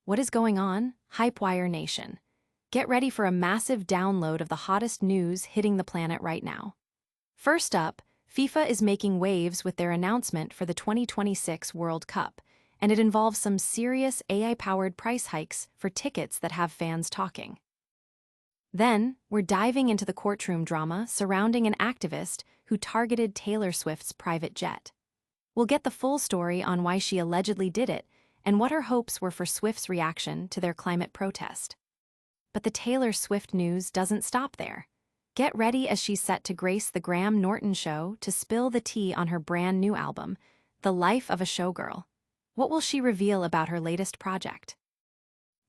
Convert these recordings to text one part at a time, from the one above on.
What is going on? HypeWire Nation. Get ready for a massive download of the hottest news hitting the planet right now. First up, FIFA is making waves with their announcement for the 2026 World Cup, and it involves some serious AI-powered price hikes for tickets that have fans talking. Then, we're diving into the courtroom drama surrounding an activist who targeted Taylor Swift's private jet. We'll get the full story on why she allegedly did it and what her hopes were for Swift's reaction to their climate protest. But the Taylor Swift news doesn't stop there. Get ready as she's set to grace the Graham Norton Show to spill the tea on her brand new album, The Life of a Showgirl. What will she reveal about her latest project?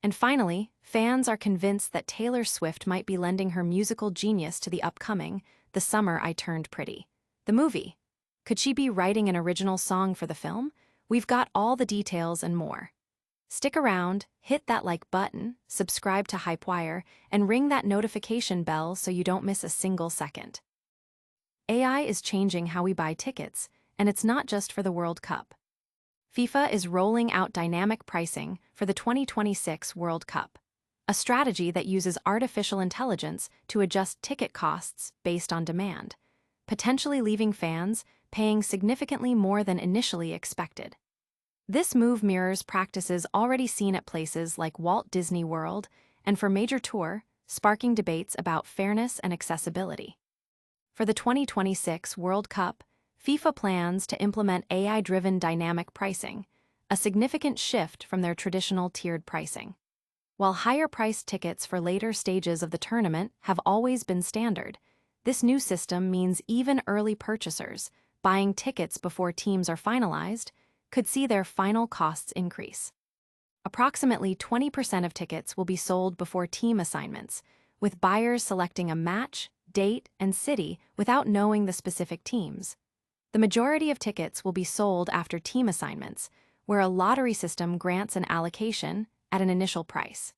And finally, fans are convinced that Taylor Swift might be lending her musical genius to the upcoming The Summer I Turned Pretty, the movie. Could she be writing an original song for the film? We've got all the details and more. Stick around, hit that like button, subscribe to HypeWire, and ring that notification bell so you don't miss a single second. AI is changing how we buy tickets, and it's not just for the World Cup. FIFA is rolling out dynamic pricing for the 2026 World Cup, a strategy that uses artificial intelligence to adjust ticket costs based on demand, potentially leaving fans paying significantly more than initially expected. This move mirrors practices already seen at places like Walt Disney World and for major tour, sparking debates about fairness and accessibility. For the 2026 World Cup, FIFA plans to implement AI-driven dynamic pricing, a significant shift from their traditional tiered pricing. While higher-priced tickets for later stages of the tournament have always been standard, this new system means even early purchasers, buying tickets before teams are finalized, could see their final costs increase. Approximately 20% of tickets will be sold before team assignments, with buyers selecting a match, date, and city without knowing the specific teams. The majority of tickets will be sold after team assignments, where a lottery system grants an allocation at an initial price.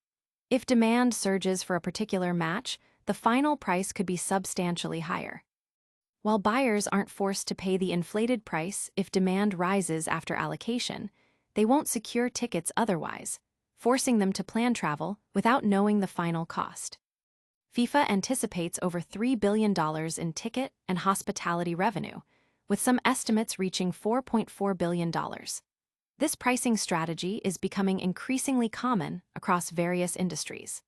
If demand surges for a particular match, the final price could be substantially higher. While buyers aren't forced to pay the inflated price if demand rises after allocation, they won't secure tickets otherwise, forcing them to plan travel without knowing the final cost. FIFA anticipates over $3 billion in ticket and hospitality revenue, with some estimates reaching $4.4 billion. This pricing strategy is becoming increasingly common across various industries.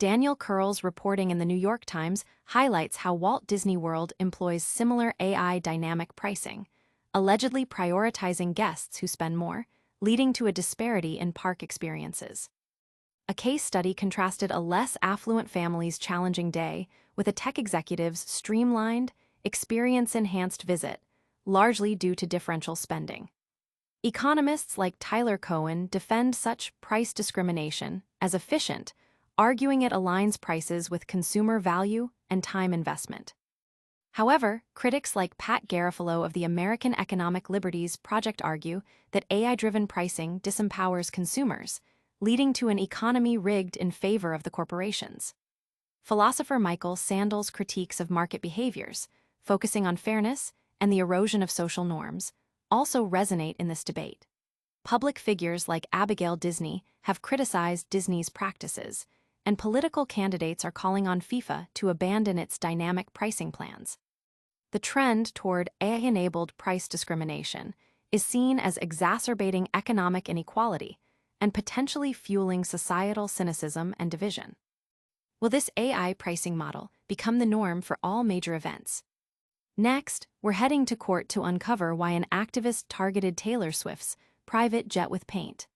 Daniel Curl's reporting in the New York Times highlights how Walt Disney World employs similar AI dynamic pricing, allegedly prioritizing guests who spend more, leading to a disparity in park experiences. A case study contrasted a less affluent family's challenging day with a tech executive's streamlined, experience-enhanced visit, largely due to differential spending. Economists like Tyler Cohen defend such price discrimination as efficient, arguing it aligns prices with consumer value and time investment. However, critics like Pat Garofalo of the American Economic Liberties Project argue that AI-driven pricing disempowers consumers, leading to an economy rigged in favor of the corporations. Philosopher Michael Sandel's critiques of market behaviors, focusing on fairness and the erosion of social norms, also resonate in this debate. Public figures like Abigail Disney have criticized Disney's practices, and political candidates are calling on FIFA to abandon its dynamic pricing plans. The trend toward AI-enabled price discrimination is seen as exacerbating economic inequality and potentially fueling societal cynicism and division. Will this AI pricing model become the norm for all major events? Next, we're heading to court to uncover why an activist targeted Taylor Swift's private jet with paint.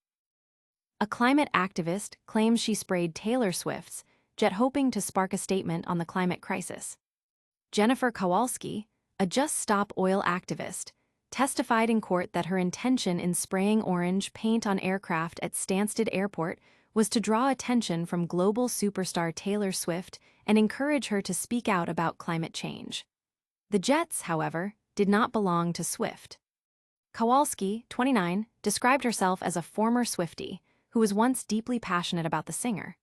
A climate activist claims she sprayed Taylor Swift's jet hoping to spark a statement on the climate crisis. Jennifer Kowalski, a Just Stop Oil activist, testified in court that her intention in spraying orange paint on aircraft at Stansted Airport was to draw attention from global superstar Taylor Swift and encourage her to speak out about climate change. The jets, however, did not belong to Swift. Kowalski, 29, described herself as a former Swiftie who was once deeply passionate about the singer.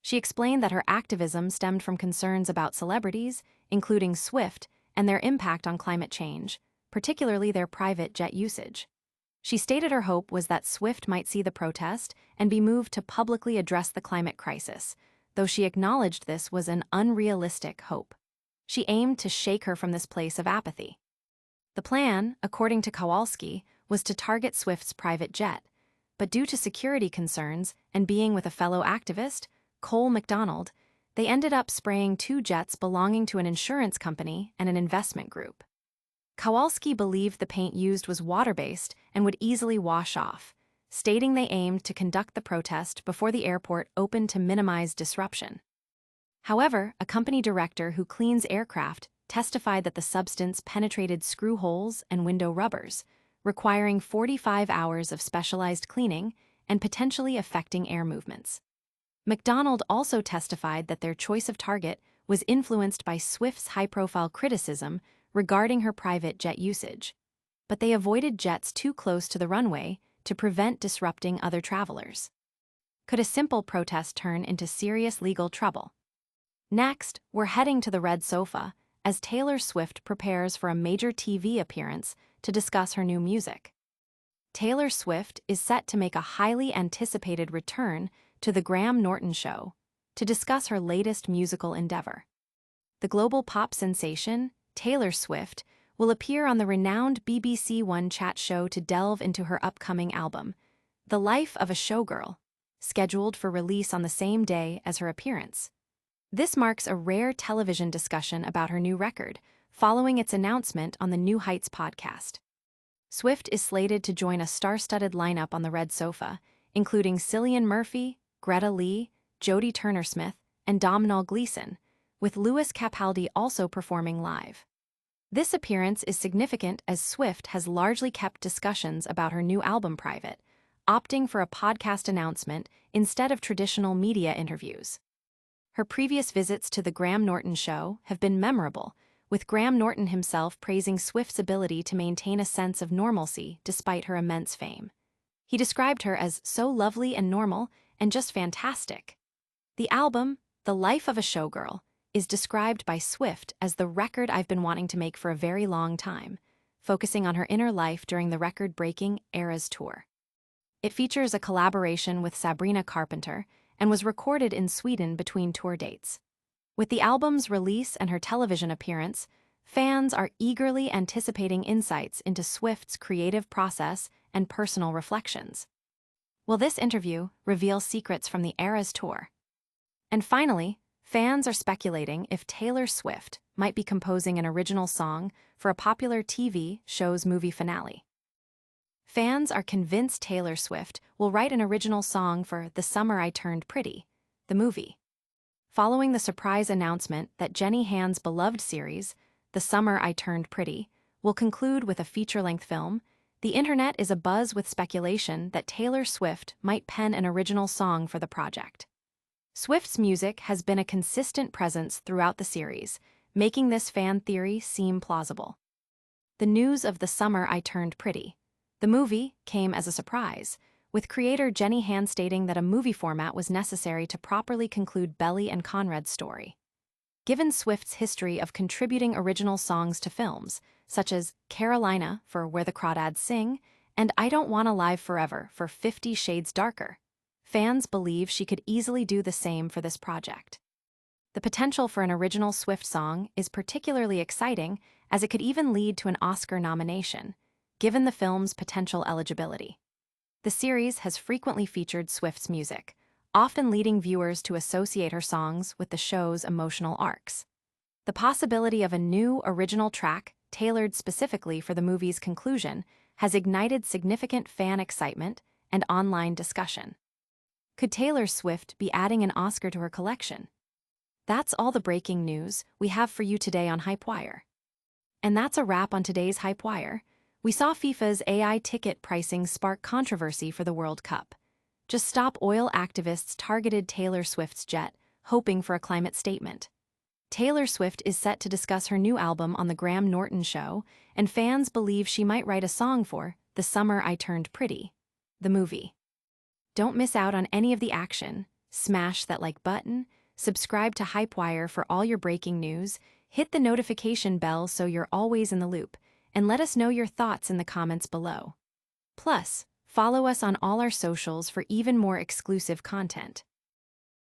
She explained that her activism stemmed from concerns about celebrities, including Swift, and their impact on climate change, particularly their private jet usage. She stated her hope was that Swift might see the protest and be moved to publicly address the climate crisis, though she acknowledged this was an unrealistic hope. She aimed to shake her from this place of apathy. The plan, according to Kowalski, was to target Swift's private jet, but due to security concerns and being with a fellow activist, Cole McDonald, they ended up spraying 2 jets belonging to an insurance company and an investment group. Kowalski believed the paint used was water-based and would easily wash off, stating they aimed to conduct the protest before the airport opened to minimize disruption. However, a company director who cleans aircraft testified that the substance penetrated screw holes and window rubbers, requiring 45 hours of specialized cleaning and potentially affecting air movements. McDonald also testified that their choice of target was influenced by Swift's high-profile criticism regarding her private jet usage, but they avoided jets too close to the runway to prevent disrupting other travelers. Could a simple protest turn into serious legal trouble? Next, we're heading to the red sofa as Taylor Swift prepares for a major TV appearance to discuss her new music. Taylor Swift is set to make a highly anticipated return to the Graham Norton Show to discuss her latest musical endeavor. The global pop sensation, Taylor Swift, will appear on the renowned BBC One chat show to delve into her upcoming album, The Life of a Showgirl, scheduled for release on the same day as her appearance. This marks a rare television discussion about her new record, following its announcement on the New Heights podcast. Swift is slated to join a star-studded lineup on the red sofa, including Cillian Murphy, Greta Lee, Jodie Turner-Smith, and Domhnall Gleeson, with Lewis Capaldi also performing live. This appearance is significant as Swift has largely kept discussions about her new album private, opting for a podcast announcement instead of traditional media interviews. Her previous visits to the Graham Norton Show have been memorable, with Graham Norton himself praising Swift's ability to maintain a sense of normalcy despite her immense fame. He described her as so lovely and normal and just fantastic. The album, The Life of a Showgirl, is described by Swift as the record I've been wanting to make for a very long time, focusing on her inner life during the record-breaking Eras tour. It features a collaboration with Sabrina Carpenter and was recorded in Sweden between tour dates. With the album's release and her television appearance, fans are eagerly anticipating insights into Swift's creative process and personal reflections. Will this interview reveal secrets from the Eras tour? And finally, fans are speculating if Taylor Swift might be composing an original song for a popular TV show's movie finale. Fans are convinced Taylor Swift will write an original song for The Summer I Turned Pretty, the movie. Following the surprise announcement that Jenny Han's beloved series, The Summer I Turned Pretty, will conclude with a feature-length film, the internet is abuzz with speculation that Taylor Swift might pen an original song for the project. Swift's music has been a consistent presence throughout the series, making this fan theory seem plausible. The news of The Summer I Turned Pretty, the movie, came as a surprise, with creator Jenny Han stating that a movie format was necessary to properly conclude Belly and Conrad's story. Given Swift's history of contributing original songs to films, such as Carolina for Where the Crawdads Sing and I Don't Wanna Live Forever for 50 Shades Darker, fans believe she could easily do the same for this project. The potential for an original Swift song is particularly exciting as it could even lead to an Oscar nomination, given the film's potential eligibility. The series has frequently featured Swift's music, often leading viewers to associate her songs with the show's emotional arcs. The possibility of a new original track tailored specifically for the movie's conclusion has ignited significant fan excitement and online discussion. Could Taylor Swift be adding an Oscar to her collection? That's all the breaking news we have for you today on HypeWire. And that's a wrap on today's HypeWire. We saw FIFA's AI ticket pricing spark controversy for the World Cup. Just Stop Oil activists targeted Taylor Swift's jet, hoping for a climate statement. Taylor Swift is set to discuss her new album on the Graham Norton Show, and fans believe she might write a song for The Summer I Turned Pretty, the movie. Don't miss out on any of the action. Smash that like button, subscribe to HypeWire for all your breaking news, hit the notification bell so you're always in the loop, and let us know your thoughts in the comments below. Plus, follow us on all our socials for even more exclusive content.